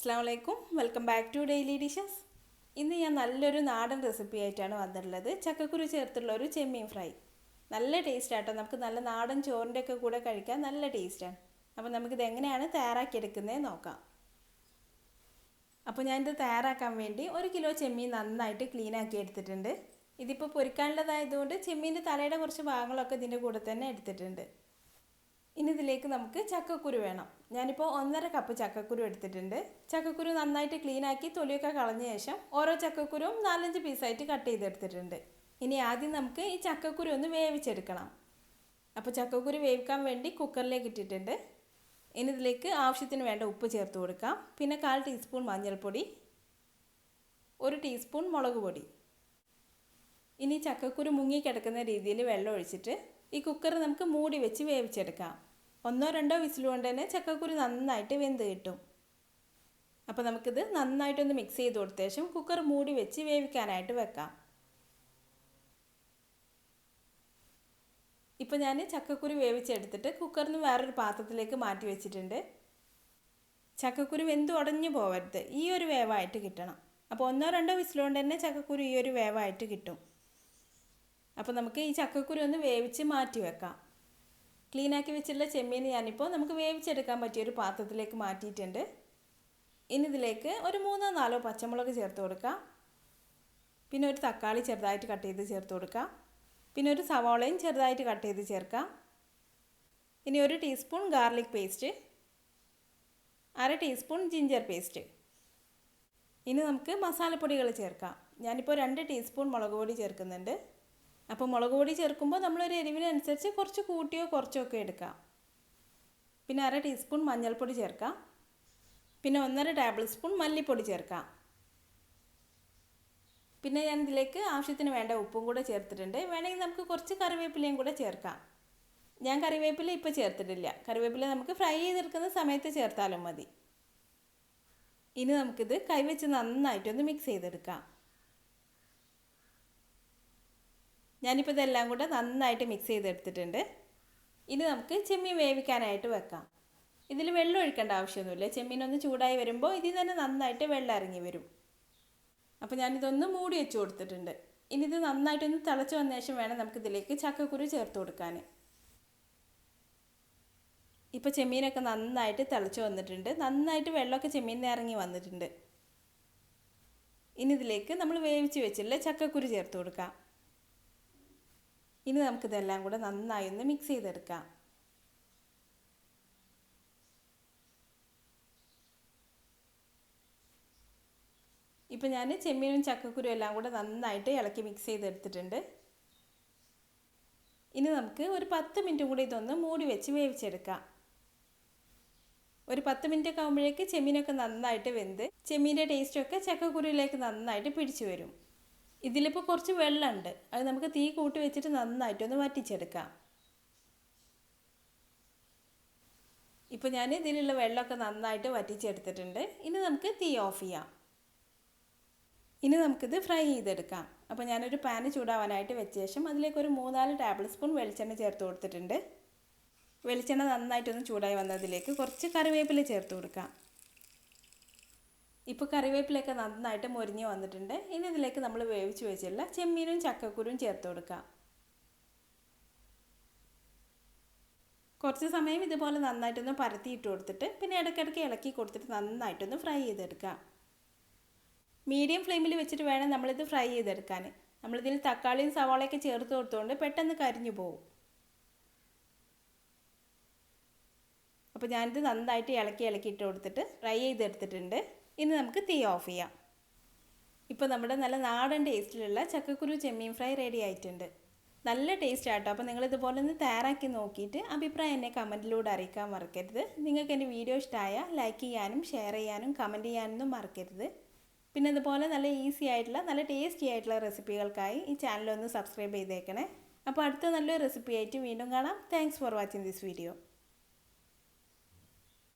അസ്സലാമലൈക്കും, welcome back to daily dishes. ഇന്ന് ഞാൻ നല്ലൊരു നാടൻ റെസിപ്പി ആയിട്ടാണ് വന്നിട്ടുള്ളത്. ചക്കക്കുരു ചേർത്തുള്ള ഒരു ചെമ്മീൻ ഫ്രൈ. നല്ല ടേസ്റ്റ് ആട്ടോ. നമുക്ക് നല്ല നാടൻ ചോറിൻ്റെ ഒക്കെ കൂടെ കഴിക്കാൻ നല്ല ടേസ്റ്റാണ്. അപ്പോൾ നമുക്കിത് എങ്ങനെയാണ് തയ്യാറാക്കിയെടുക്കുന്നത് നോക്കാം. അപ്പോൾ ഞാനിത് തയ്യാറാക്കാൻ വേണ്ടി 1 കിലോ ചെമ്മീൻ നന്നായിട്ട് ക്ലീൻ ആക്കി എടുത്തിട്ടുണ്ട്. ഇതിപ്പോൾ പൊരിക്കാനുള്ളതായതുകൊണ്ട് ചെമ്മീൻ്റെ തലയുടെ കുറച്ച് ഭാഗങ്ങളൊക്കെ ഇതിൻ്റെ കൂടെ തന്നെ എടുത്തിട്ടുണ്ട്. ഇനി ഇതിലേക്ക് നമുക്ക് ചക്കക്കുരു വേണം. ഞാനിപ്പോൾ 1.5 കപ്പ് ചക്കക്കുരു എടുത്തിട്ടുണ്ട്. ചക്കക്കുരു നന്നായിട്ട് ക്ലീൻ ആക്കി തൊലിയൊക്കെ കളഞ്ഞ ശേഷം ഓരോ ചക്കക്കുരുവും 4-5 പീസായിട്ട് കട്ട് ചെയ്തെടുത്തിട്ടുണ്ട്. ഇനി ആദ്യം നമുക്ക് ഈ ചക്കക്കുരു ഒന്ന് വേവിച്ചെടുക്കണം. അപ്പോൾ ചക്കക്കുരു വേവിക്കാൻ വേണ്ടി കുക്കറിലേക്ക് ഇട്ടിട്ടുണ്ട്. ഇനി ഇതിലേക്ക് ആവശ്യത്തിന് വേണ്ട ഉപ്പ് ചേർത്ത് കൊടുക്കാം. പിന്നെ 1/4 ടീസ്പൂൺ മഞ്ഞൾപ്പൊടി, 1 ടീസ്പൂൺ മുളക് പൊടി. ഇനി ചക്കക്കുരു മുങ്ങിക്കിടക്കുന്ന രീതിയിൽ വെള്ളം ഒഴിച്ചിട്ട് ഈ കുക്കർ നമുക്ക് മൂടി വെച്ച് വേവിച്ചെടുക്കാം. 1-2 വിസിൽ കൊണ്ട് തന്നെ ചക്കക്കുരു നന്നായിട്ട് വെന്ത് കിട്ടും. അപ്പോൾ നമുക്കിത് നന്നായിട്ടൊന്ന് മിക്സ് ചെയ്ത് കൊടുത്ത ശേഷം കുക്കർ മൂടി വെച്ച് വേവിക്കാനായിട്ട് വെക്കാം. ഇപ്പോൾ ഞാൻ ചക്കക്കുരു വേവിച്ചെടുത്തിട്ട് കുക്കറിന് വേറൊരു പാത്രത്തിലേക്ക് മാറ്റി വെച്ചിട്ടുണ്ട്. ചക്കക്കുരു വെന്ത് ഉടഞ്ഞു പോവരുത്, ഈ ഒരു വേവായിട്ട് കിട്ടണം. അപ്പോൾ 1-2 വിസിൽ കൊണ്ട് തന്നെ ചക്കക്കുരു ഈ ഒരു വേവായിട്ട് കിട്ടും. അപ്പോൾ നമുക്ക് ഈ ചക്കക്കുരു ഒന്ന് വേവിച്ച് മാറ്റി വെക്കാം. ക്ലീനാക്കി വെച്ചിട്ടുള്ള ചെമ്മീൻ ഞാനിപ്പോൾ നമുക്ക് വേവിച്ചെടുക്കാൻ പറ്റിയൊരു പാത്രത്തിലേക്ക് മാറ്റിയിട്ടുണ്ട്. ഇനി ഇതിലേക്ക് ഒരു 3-4 പച്ചമുളക് ചേർത്ത് കൊടുക്കാം. പിന്നെ ഒരു തക്കാളി ചെറുതായിട്ട് കട്ട് ചെയ്ത് ചേർത്ത് കൊടുക്കാം. പിന്നെ ഒരു സവാളയും ചെറുതായിട്ട് കട്ട് ചെയ്ത് ചേർക്കാം. ഇനി 1 teaspoon garlic paste, 1/2 teaspoon ginger paste. ഇനി നമുക്ക് മസാലപ്പൊടികൾ ചേർക്കാം. ഞാനിപ്പോൾ 2 ടീസ്പൂൺ മുളക് പൊടി ചേർക്കുന്നുണ്ട്. അപ്പോൾ മുളക് പൊടി ചേർക്കുമ്പോൾ നമ്മളൊരു എരിവിനനുസരിച്ച് കുറച്ച് കൂട്ടിയോ കുറച്ചോ ഒക്കെ എടുക്കാം. പിന്നെ 1/2 ടീസ്പൂൺ മഞ്ഞൾപ്പൊടി ചേർക്കാം. പിന്നെ 1.5 ടേബിൾ സ്പൂൺ മല്ലിപ്പൊടി ചേർക്കാം. പിന്നെ ഞാൻ ഇതിലേക്ക് ആവശ്യത്തിന് വേണ്ട ഉപ്പും കൂടെ ചേർത്തിട്ടുണ്ട്. വേണമെങ്കിൽ നമുക്ക് കുറച്ച് കറിവേപ്പിലയും കൂടെ ചേർക്കാം. ഞാൻ കറിവേപ്പില ഇപ്പോൾ ചേർത്തിട്ടില്ല. കറിവേപ്പില നമുക്ക് ഫ്രൈ ചെയ്തെടുക്കുന്ന സമയത്ത് ചേർത്താലും മതി. ഇനി നമുക്കിത് കൈവച്ച് നന്നായിട്ടൊന്ന് മിക്സ് ചെയ്തെടുക്കാം. ഞാനിപ്പോൾ ഇതെല്ലാം കൂടെ നന്നായിട്ട് മിക്സ് ചെയ്തെടുത്തിട്ടുണ്ട്. ഇനി നമുക്ക് ചെമ്മീൻ വേവിക്കാനായിട്ട് വെക്കാം. ഇതിൽ വെള്ളം ഒഴിക്കേണ്ട ആവശ്യമൊന്നുമില്ല. ചെമ്മീനൊന്ന് ചൂടായി വരുമ്പോൾ ഇതിൽ തന്നെ നന്നായിട്ട് വെള്ളം ഇറങ്ങി വരും. അപ്പോൾ ഞാനിതൊന്ന് മൂടി വെച്ച് കൊടുത്തിട്ടുണ്ട്. ഇനി ഇത് നന്നായിട്ടൊന്ന് തിളച്ച് വന്ന ശേഷം വേണം നമുക്കിതിലേക്ക് ചക്കക്കുരു ചേർത്ത് കൊടുക്കാൻ. ഇപ്പോൾ ചെമ്മീനൊക്കെ നന്നായിട്ട് തിളച്ച് വന്നിട്ടുണ്ട്. നന്നായിട്ട് വെള്ളമൊക്കെ ചെമ്മീനിൽ ഇറങ്ങി വന്നിട്ടുണ്ട്. ഇനി ഇതിലേക്ക് നമ്മൾ വേവിച്ച് വെച്ചിട്ടുള്ള ചക്കക്കുരു ചേർത്ത് കൊടുക്കാം. ഇനി നമുക്കിതെല്ലാം കൂടെ നന്നായി ഒന്ന് മിക്സ് ചെയ്തെടുക്കാം. ഇപ്പോൾ ഞാൻ ചെമ്മീനും ചക്കക്കുരും എല്ലാം കൂടെ നന്നായിട്ട് ഇളക്കി മിക്സ് ചെയ്തെടുത്തിട്ടുണ്ട്. ഇനി നമുക്ക് ഒരു 10 മിനിറ്റ് കൂടി ഇതൊന്ന് മൂടി വെച്ച് വേവിച്ചെടുക്കാം. ഒരു 10 മിനിറ്റ് ഒക്കെ ആകുമ്പോഴേക്ക് ചെമ്മീനൊക്കെ നന്നായിട്ട് വെന്ത് ചെമ്മീൻ്റെ ടേസ്റ്റൊക്കെ ചക്കക്കുരുവിലേക്ക് നന്നായിട്ട് പിടിച്ചു വരും. ഇതിലിപ്പോൾ കുറച്ച് വെള്ളമുണ്ട്. അത് നമുക്ക് തീ കൂട്ടി വെച്ചിട്ട് നന്നായിട്ടൊന്ന് വറ്റിച്ചെടുക്കാം. ഇപ്പോൾ ഞാൻ ഇതിലുള്ള വെള്ളമൊക്കെ നന്നായിട്ട് വറ്റിച്ചെടുത്തിട്ടുണ്ട്. ഇനി നമുക്ക് തീ ഓഫ് ചെയ്യാം. ഇനി നമുക്കിത് ഫ്രൈ ചെയ്തെടുക്കാം. അപ്പോൾ ഞാനൊരു പാന് ചൂടാവാനായിട്ട് വെച്ച ശേഷം അതിലേക്ക് ഒരു 3-4 ടേബിൾ സ്പൂൺ വെളിച്ചെണ്ണ ചേർത്ത് കൊടുത്തിട്ടുണ്ട്. വെളിച്ചെണ്ണ നന്നായിട്ടൊന്ന് ചൂടായി വന്നതിലേക്ക് കുറച്ച് കറിവേപ്പില ചേർത്ത് കൊടുക്കാം. ഇപ്പോൾ കറിവേപ്പിലൊക്കെ നന്നായിട്ട് മൊരിഞ്ഞ് വന്നിട്ടുണ്ട്. ഇനി ഇതിലേക്ക് നമ്മൾ വേവിച്ച് വെച്ചുള്ള ചെമ്മീനും ചക്കക്കുരും ചേർത്ത് കൊടുക്കാം. കുറച്ച് സമയം ഇതുപോലെ നന്നായിട്ടൊന്ന് പരത്തിയിട്ട് കൊടുത്തിട്ട് പിന്നെ ഇടയ്ക്കിടയ്ക്ക് ഇളക്കി കൊടുത്തിട്ട് നന്നായിട്ടൊന്ന് ഫ്രൈ ചെയ്തെടുക്കാം. മീഡിയം ഫ്ലെയിമിൽ വെച്ചിട്ട് വേണം നമ്മളിത് ഫ്രൈ ചെയ്തെടുക്കാൻ. നമ്മളിതിൽ തക്കാളിയും സവാളയൊക്കെ ചേർത്ത് കൊടുത്തുകൊണ്ട് പെട്ടെന്ന് കരിഞ്ഞു പോകും. അപ്പോൾ ഞാനിത് നന്നായിട്ട് ഇളക്കിയിട്ട് കൊടുത്തിട്ട് ഫ്രൈ ചെയ്തെടുത്തിട്ടുണ്ട്. ഇനി നമുക്ക് തീ ഓഫ് ചെയ്യാം. ഇപ്പോൾ നമ്മുടെ നല്ല നാടൻ ടേസ്റ്റിലുള്ള ചക്കക്കുരു ചെമ്മീൻ ഫ്രൈ റെഡി ആയിട്ടുണ്ട്. നല്ല ടേസ്റ്റ് ആട്ടോ. അപ്പോൾ നിങ്ങളിതുപോലെ ഒന്ന് തയ്യാറാക്കി നോക്കിയിട്ട് അഭിപ്രായം എന്നെ കമൻറ്റിലൂടെ അറിയിക്കാൻ മറക്കരുത്. നിങ്ങൾക്ക് എൻ്റെ വീഡിയോ ഇഷ്ടമായ ലൈക്ക് ചെയ്യാനും ഷെയർ ചെയ്യാനും കമൻറ്റ് ചെയ്യാനൊന്നും മറക്കരുത്. പിന്നെ അതുപോലെ നല്ല ഈസി ആയിട്ടുള്ള നല്ല ടേസ്റ്റി ആയിട്ടുള്ള റെസിപ്പികൾക്കായി ഈ ചാനലൊന്ന് സബ്സ്ക്രൈബ് ചെയ്തേക്കണേ. അപ്പോൾ അടുത്ത നല്ലൊരു റെസിപ്പി ആയിട്ട് വീണ്ടും കാണാം. Thanks for watching this video.